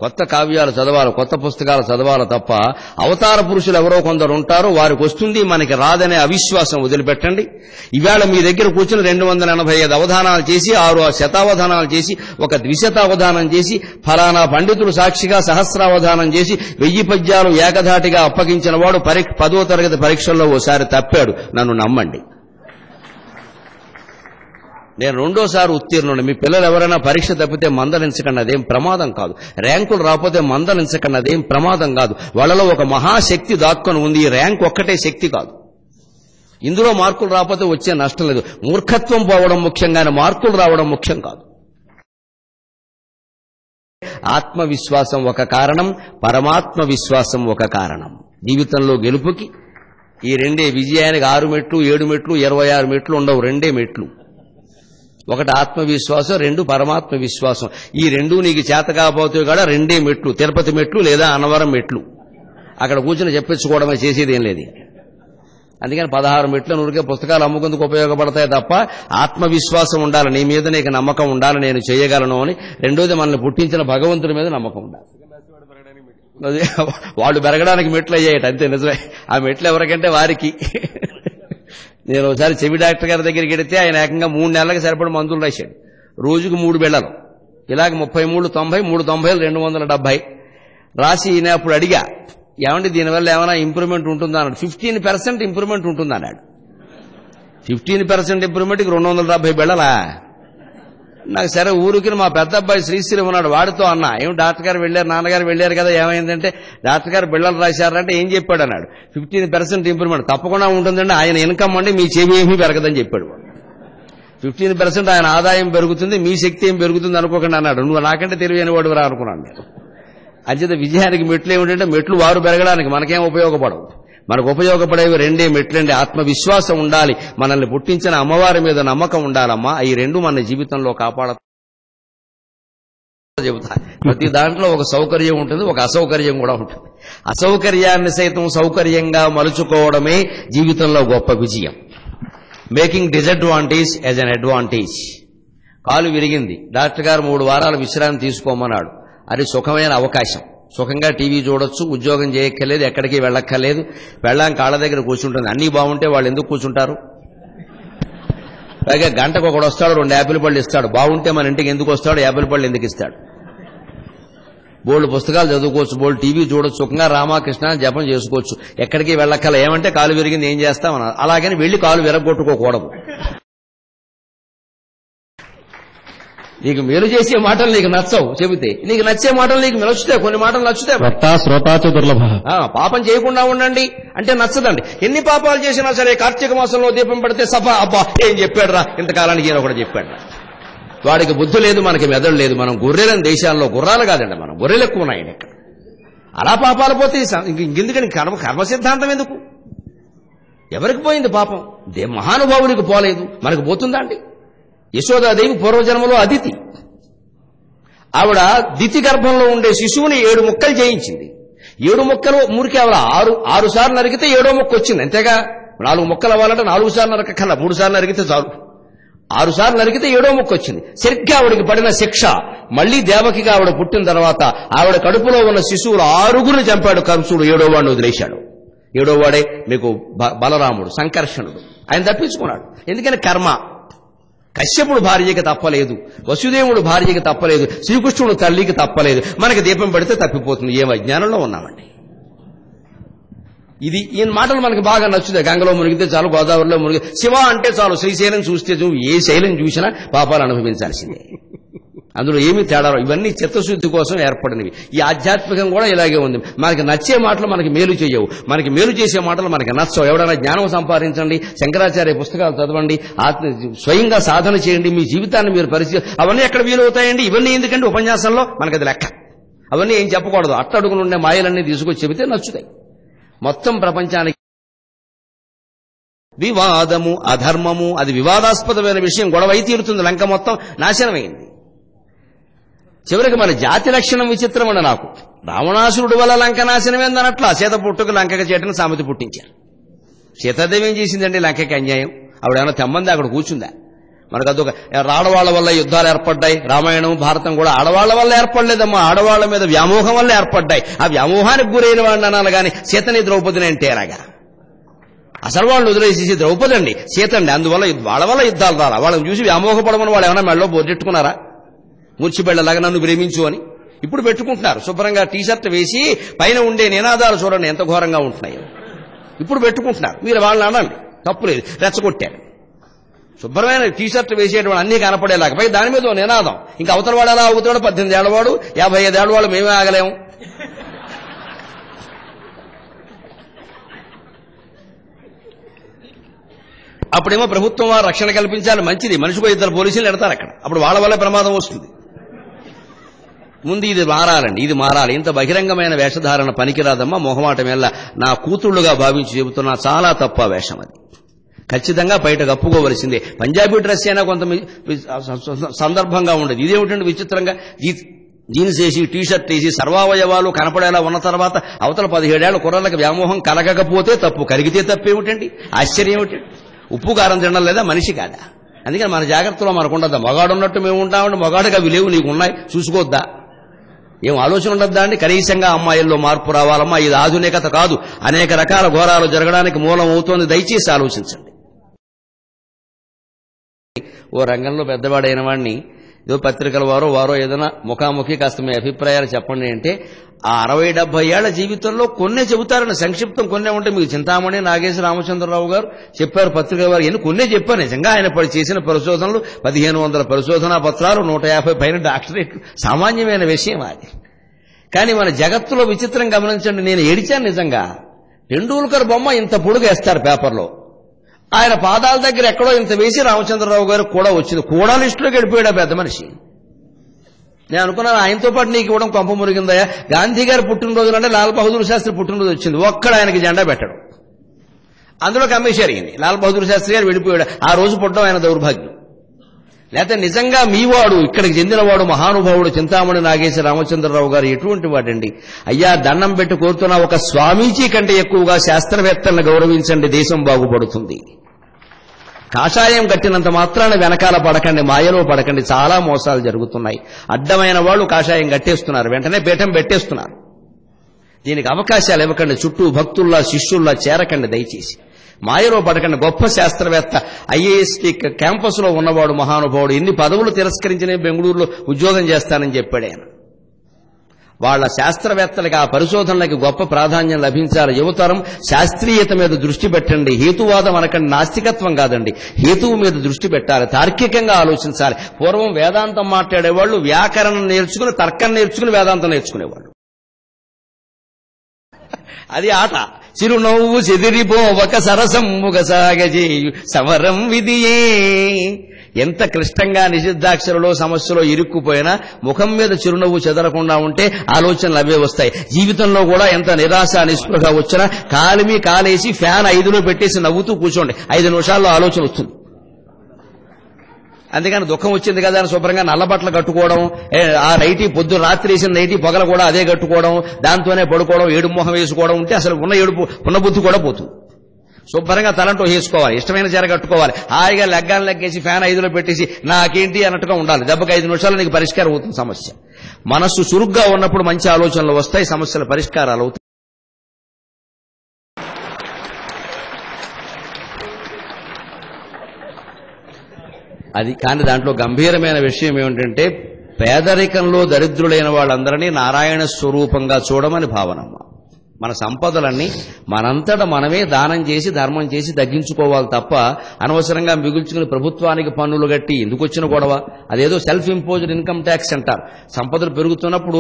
కొత్త కావ్యాలు చదవాలి, కొత్త పుస్తకాలు చదవాలి తప్ప అవతార పురుషులు ఎవరో కొందరు ఉంటారో వారికి వస్తుంది, మనకి రాదనే అవిశ్వాసం వదిలిపెట్టండి. ఇవాళ మీ దగ్గర కూర్చుని 285 అవధానాలు చేసి 6 శతావధానాలు చేసి ఒక ద్విశతావధానం చేసి ఫలానా పండితుడు సాక్షిగా సహస్రావధానం చేసి 1000 పద్యాలు ఏకధాటిగా అప్పగించిన వాడు 10వ తరగతి పరీక్షల్లో ఓసారి తప్పాడు. నన్ను నమ్మండి, నేను 2వ ఉత్తీర్ణుడు. మీ పిల్లలు ఎవరైనా పరీక్ష తప్పితే మందలించకండి, అదేం ప్రమాదం కాదు. ర్యాంకులు రాకపోతే మందలించకండి, అదేం ప్రమాదం కాదు. వాళ్ళలో ఒక మహాశక్తి దాక్కుని ఉంది. ఈ ర్యాంక్ ఒక్కటే శక్తి కాదు. ఇందులో మార్కులు రాకపోతే వచ్చే నష్టం లేదు. మూర్ఖత్వం పోవడం ముఖ్యంగానే మార్కులు రావడం ముఖ్యం కాదు. ఆత్మవిశ్వాసం ఒక కారణం, పరమాత్మ విశ్వాసం ఒక కారణం. జీవితంలో గెలుపుకి ఈ రెండే. విజయానికి 6 మెట్లు 7 మెట్లు 26 మెట్లు ఉండవు, 2 మెట్లు. ఒకటి ఆత్మవిశ్వాసం, 2 పరమాత్మ విశ్వాసం. ఈ 2 నీకు చేత కాకపోతే కూడా 2 మెట్లు, తిరుపతి మెట్లు లేదా అన్నవరం మెట్లు. అక్కడ కూర్చుని చెప్పించుకోవడమే, చేసేది ఏం లేదు. అందుకని 16 మెట్ల నూరికే పుస్తకాలు అమ్ముకుందుకు ఉపయోగపడతాయి తప్ప ఆత్మవిశ్వాసం ఉండాలి, నీ మీద నీకు నమ్మకం ఉండాలి, నేను చేయగలను అని. రెండోది మనల్ని పుట్టించిన భగవంతుడి మీద నమ్మకం ఉండాలి. వాళ్ళు పెరగడానికి మెట్లు అయ్యాయట, అంతే నిజమే. ఆ మెట్లు ఎవరికంటే వారికి. నేను ఒకసారి చెవి డాక్టర్ గారి దగ్గరికి వెడితే ఆయన ఏకంగా 3 నెలలకు సరిపడి మందులు రాశాడు. రోజుకు 3 బిళ్ళలు, ఇలాగ 33 90 3 90 270 రాసి. నేను అప్పుడు అడిగా, ఏమంటే దీనివల్ల ఏమైనా ఇంప్రూవ్మెంట్ ఉంటుందా అన్నాడు. 15% ఇంప్రూవ్మెంట్ ఉంటుంది అన్నాడు. 15% ఇంప్రూవ్మెంట్కి 270 బిళ్ళలా? నాకు సరే ఊరికి మా పెద్ద అబ్బాయి శ్రీశ్రీ ఉన్నాడు, వాడితో అన్నా, ఏం డాక్టర్ గారు వెళ్ళారు, నాన్నగారు వెళ్ళారు కదా, ఏమైందంటే డాక్టర్ గారు బిళ్ళలు రాశారంటే ఏం చెప్పాడు అన్నాడు. 15% ఇంప్రూవ్మెంట్ తప్పకుండా ఉంటుందండి, ఆయన ఇన్కమ్ అండి, మీ చెవి ఏమీ పెరగదని చెప్పాడు. 15% ఆయన ఆదాయం పెరుగుతుంది, మీ శక్తి ఏం పెరుగుతుంది అనుకోకండి అన్నాడు. నువ్వు నాకంటే తెలివైన వాడు రా అనుకున్నాను నేను. అంచేత విజయానికి మెట్లు ఏమిటంటే మెట్లు వారు పెరగడానికి మనకేం ఉపయోగపడవు. మనకు ఉపయోగపడేవి 2 మెట్లండి. ఆత్మవిశ్వాసం ఉండాలి, మనల్ని పుట్టించిన అమ్మవారి మీద నమ్మకం ఉండాలమ్మా. ఈ 2 మన జీవితంలో కాపాడతాయి. చెబుతా, ప్రతి దాంట్లో ఒక సౌకర్యం ఉంటుంది, ఒక అసౌకర్యం కూడా ఉంటుంది. అసౌకర్యాన్ని సైతం సౌకర్యంగా మలుచుకోవడమే జీవితంలో గొప్ప విజయం. Making disadvantage as an advantage. కాలు విరిగింది, డాక్టర్ గారు 3 వారాలు విశ్రాంతి తీసుకోమన్నాడు. అది సుఖమైన అవకాశం. సుఖంగా టీవీ చూడొచ్చు, ఉద్యోగం చేయక్కర్లేదు, ఎక్కడికి వెళ్ళక్కర్లేదు. వెళ్ళాం కాళ్ళ దగ్గర కూర్చుంటుంది. అన్నీ బాగుంటే వాళ్ళు ఎందుకు కూర్చుంటారు? పైగా గంటకు ఒకడు వస్తాడు, 2 యాపిల్ పళ్ళు ఇస్తాడు. బాగుంటే మన ఇంటికి ఎందుకు వస్తాడు? యాపిల్ పళ్ళు ఎందుకు ఇస్తాడు? బోల్డ్ పుస్తకాలు చదువుకోవచ్చు, బోల్డ్ టీవీ చూడొచ్చు, సుఖంగా రామకృష్ణ జపం చేసుకోవచ్చు, ఎక్కడికి వెళ్ళక్కల. ఏమంటే కాలు విరిగింది ఏం చేస్తామన్నారు. అలాగని వెళ్లి కాలు విరగొట్టుకోకూడదు. నీకు మేలు చేసే మాటలు నీకు నచ్చవు చెబితే, నీకు నచ్చే మాటలు నీకు నచ్చుతాయి. కొన్ని మాటలు నచ్చుతాయి. పాపం చేయకుండా ఉండండి అంటే నచ్చదండి. ఎన్ని పాపాలు చేసినా సరే కార్తీక మాసంలో దీపం పడితే సఫా. అబ్బా ఏం చెప్పాడు రా, ఇంతకాలానికి ఈయన ఒకటి చెప్పాడు. వాడికి బుద్ధి లేదు, మనకి మెదడు లేదు. మనం గొర్రెలని దేశాల్లో గుర్రాలు కాదండి, మనం గొర్రెలు ఎక్కువ ఉన్నాయి ఇక్కడ. అలా పాపాలు పోతే ఇంకెందుకని కర్మ సిద్ధాంతం ఎందుకు? ఎవరికి పోయింది పాపం? మహానుభావునికి పోలేదు, మనకు పోతుందా అండి? యశోదాదేవి పూర్వజన్మలో అదితి. ఆవిడ దితి గర్భంలో ఉండే శిశువుని 7 ముక్కలు చేయించింది. 7 ముక్కలు మురికి ఆవిడ 6 సార్లు నరికితే 7వ ముక్క వచ్చింది. అంతేగా 4 ముక్కలు అవ్వాలంటే 4 సార్లు నరకక్కల, 3 సార్లు నరికితే చాలు. 6 సార్లు నరికితే 7వ ముక్క వచ్చింది. సరిగ్గా ఆవిడికి పడిన శిక్ష మళ్లీ దేవకిగా ఆవిడ పుట్టిన తర్వాత ఆవిడ కడుపులో ఉన్న శిశువులు 6గురిని చంపాడు కంసుడు. 7వ వాడిని వదిలేశాడు. 7వ వాడే మీకు బలరాముడు, సంకర్షణుడు. ఆయన తప్పించుకున్నాడు. ఎందుకని కర్మ. కశ్యపుడు భార్యకి తప్పలేదు, వసుదేవుడు భార్యకి తప్పలేదు, శ్రీకృష్ణుడు తల్లికి తప్పలేదు. మనకి దీపం పడితే తప్పిపోతుంది. ఏం అజ్ఞానంలో ఉన్నామండి. ఈయన మాటలు మనకి బాగా నచ్చుతాయి. గంగలో మునిగితే చాలు, గోదావరిలో మునిగి, శివ అంటే చాలు, శ్రీశైలం చూస్తే ఏ శైలం చూసినా పాపాలు అనుభవించాల్సిందే. అందులో ఏమీ తేడా. ఇవన్నీ చిత్తశుద్ధి కోసం ఏర్పడినవి. ఈ ఆధ్యాత్మికం కూడా ఇలాగే ఉంది. మనకి నచ్చే మాటలు మనకి మేలు చేయవు, మనకి మేలు చేసే మాటలు మనకి నచ్చవు. ఎవడైనా జ్ఞానం సంపాదించండి, శంకరాచార్య పుస్తకాలు చదవండి, స్వయంగా సాధన చేయండి, మీ జీవితాన్ని మీరు అవన్నీ ఎక్కడ వీలవుతాయండి? ఇవన్నీ ఎందుకంటే ఉపన్యాసంలో మనకి అది లెక్క. అవన్నీ ఏం చెప్పకూడదు. అట్టడుగునుండే మాయలన్నీ తీసుకొచ్చి చెబితే నచ్చుతాయి. మొత్తం ప్రపంచానికి వివాదము, అధర్మము, అది వివాదాస్పదమైన విషయం గొడవై తీరుతుంది. లంక మొత్తం నాశనమైంది. చివరికి మన జాతి లక్షణం విచిత్రం అండి. నాకు రావణాసురుడు వల్ల లంక నాశనమైందనట్లా సీత పుట్టుకు లంకకి చేటని సామెత పుట్టించారు. సీతాదేవి ఏం చేసిందండి లంకకి అన్యాయం? ఆవిడేమన్నా తెమ్మంది అక్కడ కూర్చుందా? మనకు అదొక ఆడవాళ్ల వల్ల యుద్ధాలు ఏర్పడ్డాయి. రామాయణం భారతం కూడా ఆడవాళ్ల వల్ల ఏర్పడలేదమ్మా, ఆడవాళ్ల మీద వ్యామోహం వల్ల ఏర్పడ్డాయి. ఆ వ్యామోహానికి గురైన వాడిని అనాలి కానీ సీతని ద్రౌపదిని అంటే ఎలాగా? అసలు వాళ్ళు వదిలేసేసి ద్రౌపది అండి, సీత అండి, అందువల్ల వాళ్ళ వల్ల యుద్ధాలు రాలా. వాళ్ళని చూసి వ్యామోహపడమని వాళ్ళు ఏమైనా మెళ్ళలో బొర్రెట్టుకున్నారా? మూర్చిబెళ్ళలాగా నన్ను ప్రేమించు అని ఇప్పుడు పెట్టుకుంటున్నారు. శుభ్రంగా టీషర్ట్ వేసి పైన ఉండే నినాదాలు చూడండి ఎంత ఘోరంగా ఉంటున్నాయి. ఇప్పుడు పెట్టుకుంటున్నారు. మీరు వాళ్ళని అనండి, తప్పులేదు, రెచ్చగొట్టారు. శుభ్రమైన టీషర్ట్ వేసేటువంటి అన్ని కనపడేలాగా పై దాని మీద నినాదం. ఇంకా అవతల వాడు ఎలా అవుతాడు? 18 ఏళ్లవాడు 55 ఏళ్లవాడు మేమే ఆగలేము. అప్పుడేమో ప్రభుత్వం వారు రక్షణ కల్పించాలి, మంచిది. మనిషికో 2 పోలీసులు ఎడతారు అక్కడ, అప్పుడు వాళ్ళ వల్ల ప్రమాదం వస్తుంది. ముందు ఇది మారాలండి, ఇది మారాలి. ఇంత బహిరంగమైన వేషధారణ పనికిరాదమ్మా. మొహమాటం వల్ల నా కూతుళ్లుగా భావించి చెబుతున్నా, చాలా తప్ప వేషం అది. ఖచ్చితంగా బయట కప్పుకోవలసిందే. పంజాబీ డ్రెస్ అయినా కొంత సందర్భంగా ఉండేది. ఇదేమిటండి విచిత్రంగా జీన్స్ వేసి టీషర్ట్ వేసి సర్వావయవాలు కనపడేలా ఉన్న తర్వాత అవతల 17 ఏళ్ల కుర్రలకు వ్యామోహం కలగకపోతే తప్పు, కలిగితే తప్పేమిటండి? ఆశ్చర్యం ఏమిటండి? ఉప్పు కారం తినడం లేదా? మనిషి కాదా? అందుకని మన జాగ్రత్తలో మనకు ఉండద్దా? మగాడు ఉన్నట్టు మేము ఉంటామంటే మగాడుగా అవి లేవు, నీకు ఉన్నాయి, చూసుకోవద్దా? ఏం ఆలోచన ఉండద్దా అండి? కనీసంగా అమ్మాయిల్లో మార్పు రావాలమ్మా. ఇది ఆధునికత కాదు, అనేక రకాల ఘోరాలు జరగడానికి మూలం అవుతోంది. దయచేసి ఆలోచించండి. ఓ రంగంలో పెద్దవాడైన వాడిని ఏదో పత్రికల వారో ఏదైనా ముఖాముఖి కాస్త మీ అభిప్రాయాలు చెప్పండి అంటే, ఆ 60-70 ఏళ్ల జీవితంలో కొన్నే చెబుతారని, సంక్షిప్తం కొన్నే ఉంటే. మీకు చింతామణి నాగేశ్వర రామచంద్రరావు గారు చెప్పారు, పత్రికల వారు ఎన్ని కొన్నే చెప్పారు. నిజంగా ఆయన చేసిన పరిశోధనలు 1500 పరిశోధనా పత్రాలు, 150 పైన డాక్టరేట్, సామాన్యమైన విషయం అది. కానీ మన జగత్తులో విచిత్రం గమనించండి. నేను ఏడిచాను నిజంగా. టెండూల్కర్ బొమ్మ ఇంత పొడుగు వేస్తారు పేపర్లో, ఆయన పాదాల దగ్గర ఎక్కడో ఇంత వేసి రామచంద్రరావు గారు కూడా వచ్చింది. కూడా లిస్టులోకి వెళ్ళిపోయాడు పెద్ద మనిషి. నేను అనుకున్నాను ఆయనతో పాటు నీకు ఇవ్వడం కొంప మురిగిందయా. గాంధీ గారు పుట్టినరోజు అంటే లాల్ బహదూర్ శాస్త్రి పుట్టినరోజు వచ్చింది, ఒక్కడ ఆయనకి జెండా పెట్టడం. అందులో కమ్మేశారు. లాల్ బహదూర్ శాస్త్రి గారు వెళ్ళిపోయాడు. ఆ రోజు పుట్టడం ఆయన దౌర్భాగ్యం. లేకపోతే నిజంగా మీవాడు, ఇక్కడికి చెందినవాడు, మహానుభావుడు చింతామణి నాగేశ్వర రామచంద్రరావు గారు ఎటువంటి వాడండి. అయ్యా దండం పెట్టి కోరుతున్నా, ఒక స్వామీజీ కంటే ఎక్కువగా శాస్త్రవేత్తలను గౌరవించండి, దేశం బాగుపడుతుంది. కాషాయం కట్టినంత మాత్రాన వెనకాల పడకండి, మాయలో పడకండి. చాలా మోసాలు జరుగుతున్నాయి. అడ్డమైన వాళ్ళు కాషాయం కట్టేస్తున్నారు, వెంటనే పీఠం పెట్టేస్తున్నారు. దీనికి అవకాశాలు ఇవ్వకండి. చుట్టూ భక్తుల్లా శిష్యుల్లా చేరకండి దయచేసి. మాయలో పడకండి. గొప్ప శాస్త్రవేత్త, ఐఏఎస్కి క్యాంపస్ లో ఉన్నవాడు, మహానుభావుడు. ఎన్ని పదవులు తిరస్కరించిన బెంగళూరులో ఉద్యోగం చేస్తానని చెప్పాడు ఆయన. వాళ్ళ శాస్త్రవేత్తలకి, ఆ పరిశోధనలకి గొప్ప ప్రాధాన్యం లభించాలి. యువతరం శాస్త్రీయత మీద దృష్టి పెట్టండి. హేతువాదం అనకండి, నాస్తికత్వం కాదండి, హేతువు మీద దృష్టి పెట్టాలి. తార్కికంగా ఆలోచించాలి. పూర్వం వేదాంతం మాట్లాడేవాళ్ళు వ్యాకరణం నేర్చుకుని, తర్కం నేర్చుకుని వేదాంతం నేర్చుకునేవాళ్ళు. అది ఆట. చిరునవ్వు చెదిరిపోవక సరసమ్ముగ సాగజేయు సమరం విధియే. ఎంత క్లిష్టంగా నిషిద్ధాక్షరలో సమస్యలో ఇరుక్కుపోయినా ముఖం మీద చిరునవ్వు చెదరకుండా ఉంటే ఆలోచనలు అవే వస్తాయి. జీవితంలో కూడా ఎంత నిరాశ నిస్పృహ వచ్చినా కాలిమి కాలేసి ఫ్యాన్ 5లో పెట్టేసి నవ్వుతూ కూర్చోండి, 5 నిమిషాల్లో ఆలోచన వస్తుంది. అందుకని దుఃఖం వచ్చింది కదా అని శుభ్రంగా నల్లబట్టలు కట్టుకోవడం, ఆ నైటీ పొద్దు రాత్రి వేసిన నైటీ పొగలు కూడా అదే కట్టుకోవడం, దాంతోనే పడుకోవడం, ఏడుపు మొహం వేసుకోవడం ఉంటే అసలు ఉన్న బుద్ధి కూడా పోతుంది. శుభ్రంగా తలంటూ వేసుకోవాలి, ఇష్టమైన చీర కట్టుకోవాలి, హాయిగా లగ్గాన్ని లెగ్గేసి ఫ్యాన్ 5లో పెట్టేసి నాకేంటి అన్నట్టుగా ఉండాలి. దెబ్బకి 5 నిమిషాలు నీకు పరిష్కారం అవుతుంది సమస్య. మనస్సు చురుగ్గా ఉన్నప్పుడు మంచి ఆలోచనలు వస్తాయి, సమస్యల పరిష్కారాలు అవుతాయి. అది కానీ దాంట్లో గంభీరమైన విషయం ఏమిటంటే, పేదరికంలో దరిద్రులైన వాళ్ళందరినీ నారాయణ స్వరూపంగా చూడమని భావనమ్మ. మన సంపదలన్నీ మనంతట మనమే దానం చేసి ధర్మం చేసి తగ్గించుకోవాలి తప్ప అనవసరంగా మిగుల్చుకుని ప్రభుత్వానికి పన్నులు కట్టి ఎందుకు వచ్చిన గొడవ. అదేదో సెల్ఫ్ ఇంపోజ్డ్ ఇన్కమ్ ట్యాక్స్ అంటారు. సంపదలు పెరుగుతున్నప్పుడు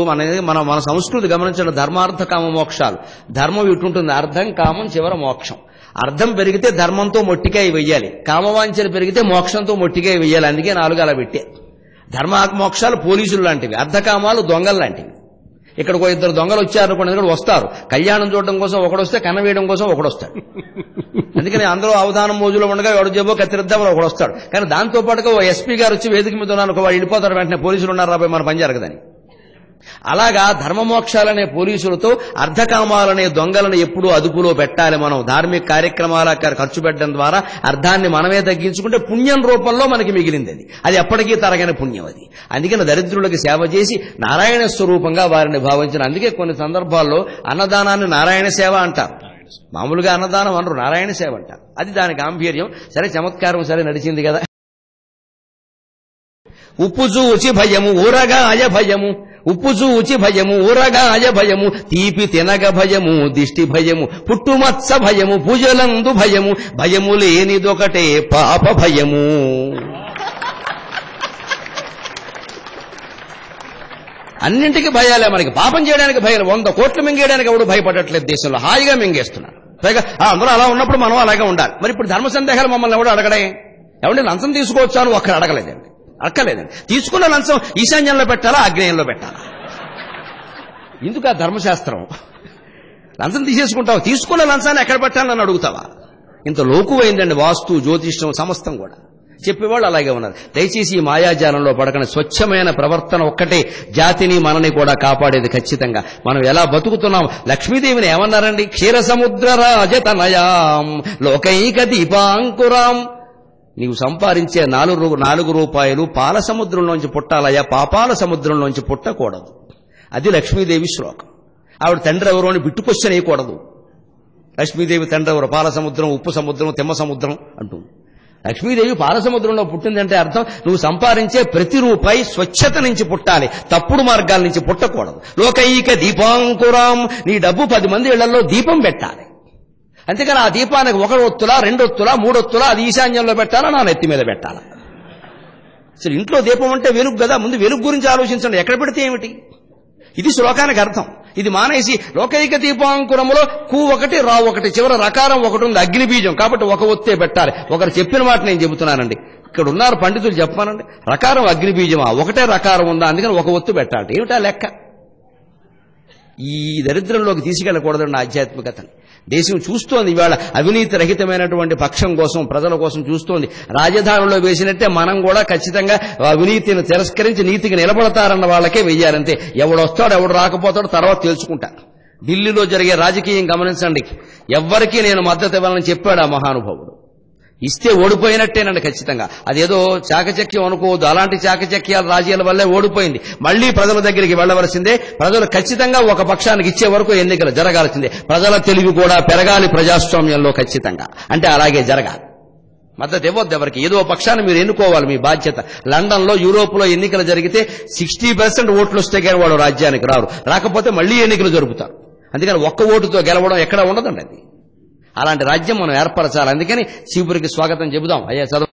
మన సంస్కృతి గమనించడం, ధర్మార్థ కామ మోక్షాలు. ధర్మం ఇటుంటుంది, అర్థం కామం చివర మోక్షం. అర్థం పెరిగితే ధర్మంతో మొట్టికాయ వెయ్యాలి, కామవాంఛలు పెరిగితే మోక్షంతో మొట్టికాయ వెయ్యాలి. అందుకే 4 అలా పెట్టే. ధర్మమోక్షాలు పోలీసులు లాంటివి, అర్ధకామాలు దొంగలు లాంటివి. ఇక్కడికి 2 దొంగలు వచ్చారనుకోండి, వస్తారు కళ్యాణం చూడడం కోసం ఒకడొస్తే, కన్న వేయడం కోసం ఒకడొస్తాడు. అందుకని అందరూ అవధానం మోజులో ఉండగా ఎవడు జబ్బో కత్తిరిద్దామని ఒకడొస్తాడు. కానీ దాంతో పాటుగా ఓ ఎస్పీ గారు వచ్చి వేదిక మీద ఉన్నాను, వాడు వెళ్ళిపోతారు, వెంటనే పోలీసులు ఉన్నారు రాబోయే మన పని జరగదని. అలాగా ధర్మమోక్షాలనే పోలీసులతో అర్ధకామాలనే దొంగలను ఎప్పుడూ అదుపులో పెట్టాలి. మనం ధార్మిక కార్యక్రమాల ఖర్చు పెట్టడం ద్వారా అర్థాన్ని మనమే తగ్గించుకుంటే పుణ్యం రూపంలో మనకి మిగిలింది అది ఎప్పటికీ తరగని పుణ్యం అది. అందుకని దరిద్రులకు సేవ చేసి నారాయణ స్వరూపంగా వారిని భావించిన. అందుకే కొన్ని సందర్భాల్లో అన్నదానాన్ని నారాయణ సేవ అంటారు. మామూలుగా అన్నదానం అనరు, నారాయణ సేవ అంటారు. అది దాని గాంభీర్యం. సరే, చమత్కారం సరే నడిచింది కదా. ఉప్పు చూచి భయము ఊరగాయ భయము, ఉప్పు చూచి భయము ఊరగాయ భయము, తీపి తినగ భయము దిష్టి భయము, పుట్టుమత్స భయము పూజలందు భయము, భయము లేనిదొకటే పాప భయము. అన్నింటికి భయాలే మనకి. పాపం చేయడానికి భయం. 100 కోట్లు మింగేయడానికి ఎవడు భయపడట్లేదు దేశంలో, హాయిగా మింగేస్తున్నారు. పైగా అందరూ అలా ఉన్నప్పుడు మనం అలాగే ఉండాలి. మరి ఇప్పుడు ధర్మ సందేహాలు మమ్మల్ని ఎవడు అడగడే? ఎవరి లంచం తీసుకోవచ్చాను ఒక్కడ అడగలేదండి, అక్కర్లేదండి. తీసుకున్న లంచం ఈశాన్యంలో పెట్టాలా, ఆగ్నేయంలో పెట్టాలా? ఎందుకు ఆ ధర్మశాస్త్రం? లంచం తీసేసుకుంటావు, తీసుకున్న లంచాన్ని ఎక్కడ పెట్టాలని అడుగుతావా? ఇంత లోకువైందండి వాస్తు, జ్యోతిష్యం సమస్తం కూడా. చెప్పేవాళ్ళు అలాగే ఉన్నారు. దయచేసి ఈ మాయాజాలంలో పడకని. స్వచ్ఛమైన ప్రవర్తన ఒక్కటే జాతిని మనని కూడా కాపాడేది ఖచ్చితంగా. మనం ఎలా బతుకుతున్నాం? లక్ష్మీదేవిని ఏమన్నారండి? క్షీరసముద్ర రాజతనయాం లోకైక దీపాంకురాం. నీవు సంపాదించే 4 రూపాయలు పాల సముద్రంలోంచి పుట్టాలయ్యా, పాపాల సముద్రంలోంచి పుట్టకూడదు. అది లక్ష్మీదేవి శ్లోకం. ఆవిడ తండ్రి ఎవరు అని బిట్టుకొచ్చిన వేయకూడదు. లక్ష్మీదేవి తండ్రి ఎవరు? పాల సముద్రం, ఉప్పు సముద్రం, తిమ్మ సముద్రం అంటుంది. లక్ష్మీదేవి పాల సముద్రంలో పుట్టిందంటే అర్థం నువ్వు సంపాదించే ప్రతి రూపాయి స్వచ్ఛత నుంచి పుట్టాలి, తప్పుడు మార్గాల నుంచి పుట్టకూడదు. లోకైక దీపాంకురాం. నీ డబ్బు 10 మంది ఇళ్లలో దీపం పెట్టాలి. అంతేకాని ఆ దీపానికి 1 ఒత్తులా 2 ఒత్తులా 3 ఒత్తులా అది ఈశాన్యంలో పెట్టాలా, నా నెత్తి మీద పెట్టాలా? అసలు ఇంట్లో దీపం అంటే వెలుగు కదా. ముందు వెలుగు గురించి ఆలోచించండి. ఎక్కడ పెడితే ఏమిటి? ఇది శ్లోకానికి అర్థం. ఇది మానేసి లోకైక దీపాంకురములో కు 1 రా 1 చివర రకారం 1 ఉంది, అగ్ని బీజం. కాబట్టి 1 ఒత్తే పెట్టాలి. ఒకరు చెప్పిన మాట నేను చెబుతున్నానండి. ఇక్కడ ఉన్నారు పండితులు, చెప్పానండి. రకారం అగ్ని బీజమా? 1 రకారం ఉందా, అందుకని 1 ఒత్తు పెట్టాలి. ఏమిటా లెక్క? ఈ దరిద్రంలోకి తీసుకెళ్లకూడదండి ఆధ్యాత్మికతని. దేశం చూస్తోంది ఇవాళ అవినీతి రహితమైనటువంటి పక్షం కోసం, ప్రజల కోసం చూస్తోంది. రాజధానిలో వేసినట్టే మనం కూడా ఖచ్చితంగా అవినీతిని తిరస్కరించి నీతికి నిలబడతారన్న వాళ్ళకే వెయ్యాలంతే. ఎవడు వస్తాడు ఎవడు రాకపోతాడో తర్వాత తెలుసుకుంటా. ఢిల్లీలో జరిగే రాజకీయం గమనించండి. ఎవ్వరికీ నేను మద్దతు ఇవ్వాలని చెప్పాడు ఆ మహానుభావుడు. ఇస్తే ఓడిపోయినట్టేనండి ఖచ్చితంగా. అదేదో చాకచక్యం అనుకోవద్దు. అలాంటి చాకచక్యాల రాజకీయాల వల్లే ఓడిపోయింది. మళ్లీ ప్రజల దగ్గరికి వెళ్లవలసిందే. ప్రజలు ఖచ్చితంగా ఒక పక్షానికి ఇచ్చే వరకు ఎన్నికలు జరగాల్సిందే. ప్రజల తెలివి కూడా పెరగాలి ప్రజాస్వామ్యంలో ఖచ్చితంగా. అంటే అలాగే జరగాలి. మద్దతు ఇవ్వద్దు ఎవరికి. ఏదో పక్షాన్ని మీరు ఎన్నుకోవాలి, మీ బాధ్యత. లండన్ లో, యూరోప్ లో ఎన్నికలు జరిగితే 60% ఓట్లు వస్తే కానీ వాళ్ళు రాజ్యానికి రారు. రాకపోతే మళ్లీ ఎన్నికలు జరుపుతారు. అందుకని 1 ఓటుతో గెలవడం ఎక్కడ ఉండదండి అది. అలాంటి రాజ్యం మనం ఏర్పరచాలి. అందుకని శివుడికి స్వాగతం చెబుదాం. అయ్యా చదువు.